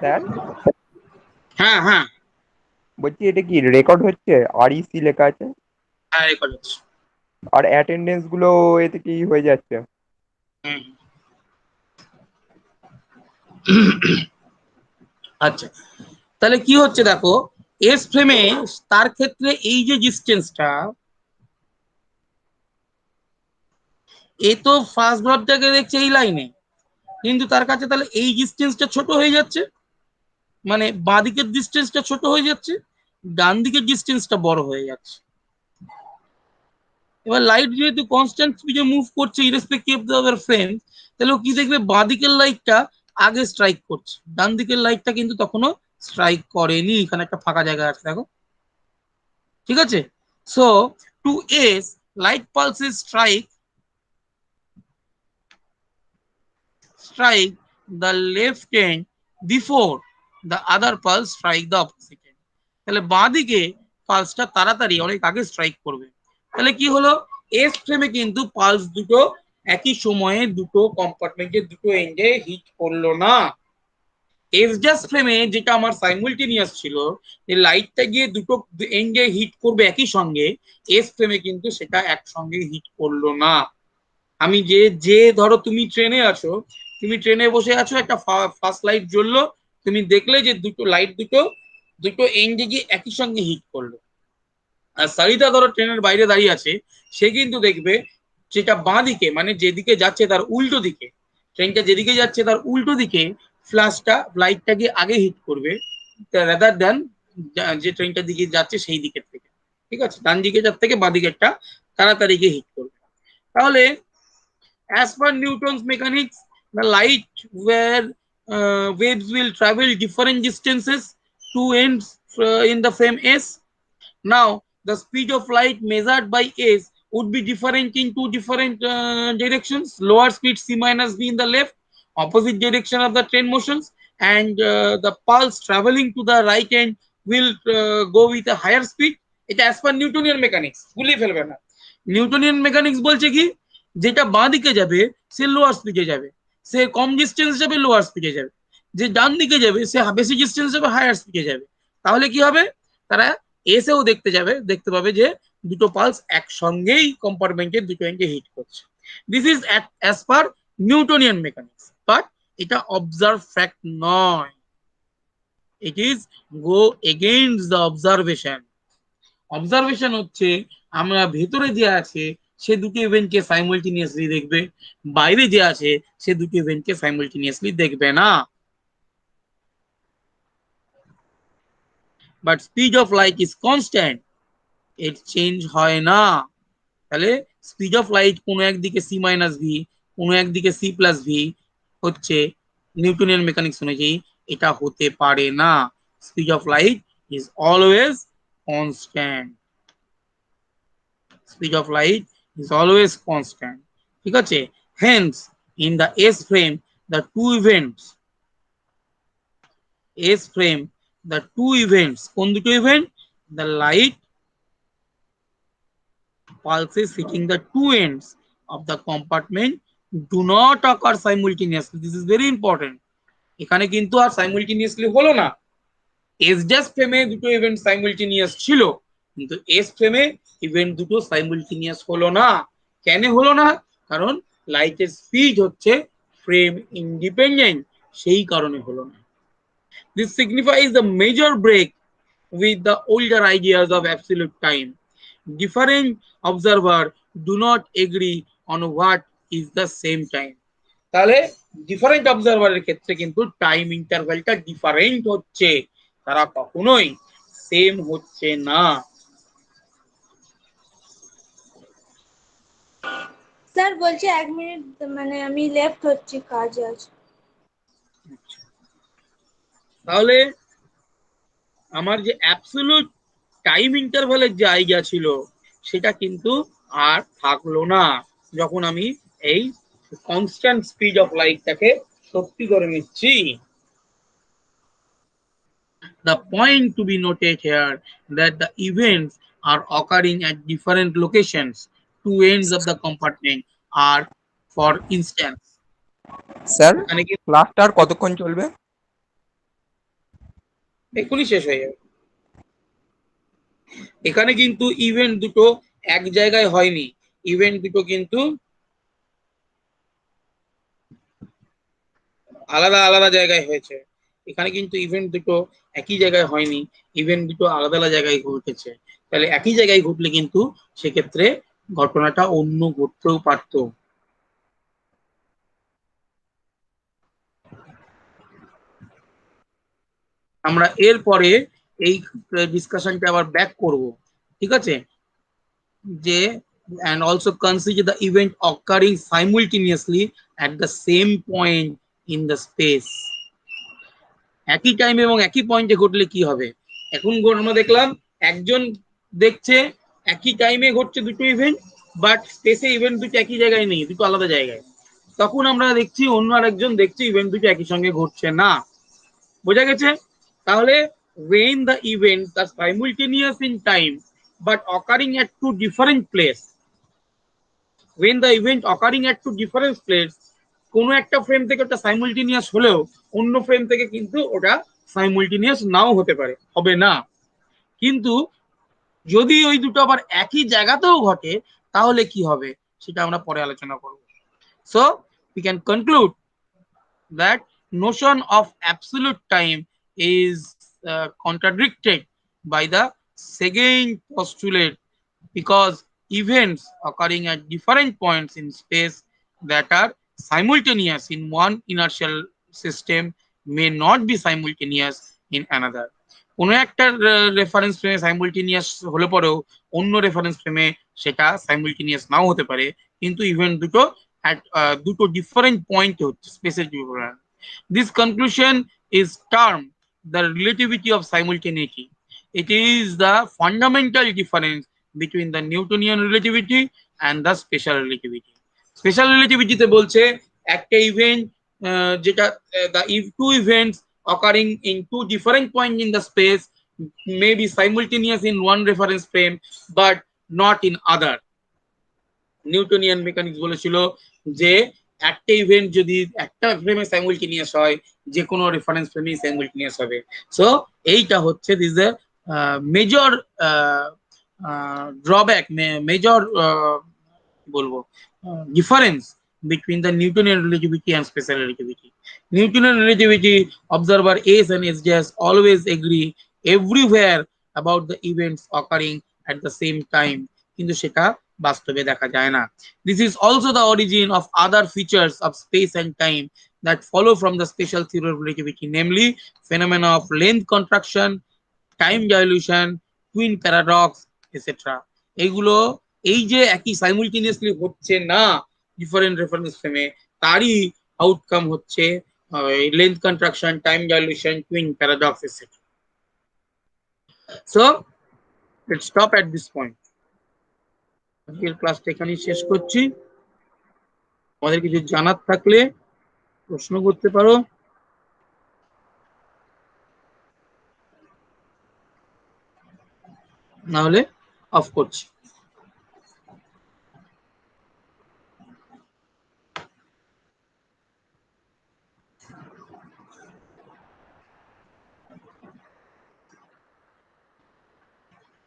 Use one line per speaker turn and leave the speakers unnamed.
Sir
হ্যাঁ হ্যাঁ
বলছি এটা কি রেকর্ড হচ্ছে? REC লেখা আছে
হ্যাঁ, রেকর্ড হচ্ছে।
আর অ্যাটেন্ডেন্স গুলো এতে কি হয়ে যাচ্ছে?
হুম। আচ্ছা, তাহলে কি হচ্ছে দেখো, এস ফ্রেমে তার ক্ষেত্রে এই যে ডিস্টেন্সটা, এ তো ফার্স্ট ভার্বটাকে দেখছে এই লাইনে, কিন্তু তার কাছে তাহলে এই ডিস্টেন্সটা ছোট হয়ে যাচ্ছে, মানে বাঁ দিকের ডিস্টেন্সটা ছোট হয়ে যাচ্ছে, ডান দিকের ডিস্টেন্সটা বড় হয়ে যাচ্ছে। এবার লাইট যেহেতু কনস্ট্যান্ট স্পিডে মুভ করছে ইরেসপেক্টিভ অফ দ্য ফ্রেম, তাহলে ও কি দেখবে, বাঁ দিকের লাইটটা আগে স্ট্রাইক করছে, ডান দিকের লাইটটা কিন্তু তখনও স্ট্রাইক করেনি। এখানে একটা ফাঁকা জায়গা আছে দেখো, ঠিক আছে? So two S, light pulses strike the left end before the other pulse strike the opposite end. তাহলে বাঁ দিকে পালসটা তাড়াতাড়ি অনেক আগে স্ট্রাইক করবে। তাহলে কি হলো, এস ফ্রেমে কিন্তু পালস দুটো একই সময়ে দুটো কম্পার্টমেন্টের দুটো এন্ডে হিট করলো না। এস জাস্ট ফ্রেমে যেটা আমার সাইমুলটেনিয়াস ছিল, যে লাইটটা গিয়ে দুটো এন্ডে হিট করবে একই সঙ্গে, এস ফ্রেমে কিন্তু সেটা একসঙ্গে হিট করলো না। আমি যে যে ধরো তুমি ট্রেনে আছো, তুমি ট্রেনে বসে আছো, একটা ফার্স্ট লাইট জ্বললো, তুমি দেখলে যে দুটো লাইট দুটো দুটো এন্ডে গিয়ে একই সঙ্গে হিট করলো। আর সারিতা ধরো ট্রেনের বাইরে দাঁড়িয়ে আছে, সে কিন্তু দেখবে যেটা বাঁ দিকে, মানে যেদিকে যাচ্ছে তার উল্টো দিকে, ট্রেনটা যেদিকে যাচ্ছে তার উল্টো দিকে ফ্ল্যাশটা লাইটটা গিয়ে আগে হিট করবে রাদার দ্যান যে ট্রেনটার দিকে যাচ্ছে সেই দিকের থেকে। ঠিক আছে, ডান দিকে যার থেকে বাঁ দিকেরটা তাড়াতাড়ি গিয়ে হিট করবে। তাহলে as per Newton's mechanics, the light where waves will travel different distances to ends in the frame S. Now, the speed of light measured by S would be different in two different directions. Lower speed C minus B in the left, opposite direction of the train motions, and the pulse traveling to the right end will go with a higher speed. এটা as per Newtonian mechanics ভুলিয়ে ফেলবে না। Newtonian mechanics বলছে কি, যেটা বাঁ দিকে যাবে সে লোয়ার স্পিডে যাবে, সে কম ডিস্টেন্স যাবে লোয়ার স্পিডে যাবে, যে ডান দিকে যাবে সে বেশি ডিস্টেন্স যাবে হায়ার স্পিডে যাবে। তাহলে কি হবে, তারা এসেও দেখতে যাবে, দেখতে পাবে যে দুটো পালস একসঙ্গেই কম্পার্টমেন্টের দুটো এন্ডে হিট করছে। This is as per Newtonian mechanics, but এটা অবজার্ভ ফ্যাক্ট নয়, it is go against the observation. Observation হচ্ছে আমরা ভেতরে যে আছে সে দুটো ইভেন্টকে সাইমultaneously দেখবে, বাইরে যে আছে সে দুটো ইভেন্টকে সাইমultaneously দেখবে না। But speed of light is constant, এর চেঞ্জ হয় না। তাহলে স্পিড অফ লাইট কোনো একদিকে সি মাইনাস ভি, কোনো একদিকে সি প্লাস ভি হচ্ছে, নিউটনিয়ান মেকানিক্স অনুযায়ী এটা হতে পারে না। Speed of light is always constant, speed of light is always constant, ঠিক আছে? Hence in the S frame the two events, S frame the two events, কোন দুটো event, the light pulses hitting the two ends of the compartment do not occur simultaneously. This is very important. এখানে কিন্তু আর সাইমultaneously হলো না। S just ফ্রেমে দুটো event সাইমultaneous ছিল, কিন্তু এস ফ্রেমে ইভেন্ট দুটো সাইমultaneous হলো না। কেন হলো না? কারণ লাইটের স্পিড হচ্ছে ফ্রেম ইন্ডিপেন্ডেন্ট, সেই কারণে হলো না। This signifies the major break with the older ideas of absolute time. Different observer do not agree on what is the same time. তাহলে ডিফারেন্ট অবজারভারের ক্ষেত্রে কিন্তু টাইম ইন্টারভ্যালটা ডিফারেন্ট হচ্ছে, তারা কখনোই সেম হচ্ছে না।
স্যার বলছি 1 মিনিট, মানে আমি লেফট হচ্ছি, কাজ আছে।
তাহলে আমার যে অ্যাবসলিউট টাইম ইন্টারভালের যে আইডিয়া ছিল সেটা কিন্তু আর থাকলো না যখন আমি এই কনস্ট্যান্ট স্পিড অফ লাইটটাকে সত্যি করে নিচ্ছি। The point to be noted here that the events are occurring at different locations. Two ends of the compartment are, for instance,
sir
এখানে কি
ক্লাসটা আর কতক্ষণ চলবে?
এক্ষুনি শেষ হয়ে যাবে। এখানে কিন্তু ইভেন্ট দুটো এক জায়গায় হয়নি, ইভেন্ট দুটো কিন্তু আলাদা আলাদা জায়গায় হয়েছে। এখানে কিন্তু ইভেন্ট দুটো একই জায়গায় হয়নি, ইভেন্ট দুটো আলাদা আলাদা জায়গায় ঘটেছে। তাহলে একই জায়গায় ঘটলে কিন্তু সেক্ষেত্রে ঘটনাটা অন্য ঘটতেও পারতো। আমরা এরপরে এই ডিসকাশনটা আবার ব্যাক করব, ঠিক আছে? যে and also consider the event occurring simultaneously at the same point in the space. একই টাইমে এবং একই পয়েন্টে ঘটলে কি হবে? এখন আমরা দেখলাম একজন দেখছে একই টাইমে ঘটছে দুটো ইভেন্ট, বাট স্পেসে ইভেন্ট দুটো একই জায়গায় নেই, দুটো আলাদা জায়গায়। তখন আমরা দেখছি অন্য আরেকজন দেখছে ইভেন্ট দুটো একই সঙ্গে ঘটছে না। বোঝা গেছে? তাহলে when the events are simultaneous in time but occurring at two different place, when the event occurring at two different place, কোনো একটা ফ্রেম থেকে ওটা সাইমultaneous হলেও অন্য ফ্রেম থেকে কিন্তু ওটা সাইমultaneous নাও হতে পারে, হবে না। কিন্তু যদি ওই দুটো আবার একই জায়গাতেও ঘটে তাহলে কি হবে সেটা আমরা পরে আলোচনা করব। So we can conclude that notion of absolute time is contradicted by the second postulate, because events occurring at different points in space that are simultaneous in one inertial system may not be simultaneous in another. কোনো একটা reference ফ্রেমে সাইমultaneous হলে পরেও অন্য reference ফ্রেমে সেটা সাইমultaneous নাও হতে পারে, কিন্তু ইভেন্ট দুটো দুটো ডিফারেন্ট পয়েন্টে হচ্ছে স্পেসের different. This conclusion is termed the relativity of simultaneity. It is the fundamental difference between the Newtonian relativity and the special relativity. Special relativity তে বলছে একটা ইভেন্ট যেটা the two events occurring in two different points in the space may be simultaneous in one reference frame but not in other. Newtonian mechanics বলেছিল যে একটা event যদি একটা ফ্রেমে সাইমultaneous হয় যে কোনো রেফারেন্স ফ্রেমে সাইমultaneous হবে। সো এইটা হচ্ছে this the major drawback, major বলবো difference between the Newtonian relativity and special relativity. Newtonian relativity, observer S and SJS always agree everywhere about the events occurring at the same time, কিন্তু সেটা বাস্তবে দেখা যায় না। This is also the origin of other features of space and time that follow from the special theory of relativity, namely phenomena of length contraction, time dilution, twin paradox etcetera. এইগুলো এই যে একই সাইমultaneously হচ্ছে না ডিফারেন্ট রেফারেন্স ফ্রেমে, তারই outcome হচ্ছে length contraction, time dilution, twin paradox etcetera. So let's stop at this point. আজকের ক্লাসটা এখানেই শেষ করছি। আমাদের কিছু জানার থাকলে প্রশ্ন করতে পারো, না হলে অফ করছি।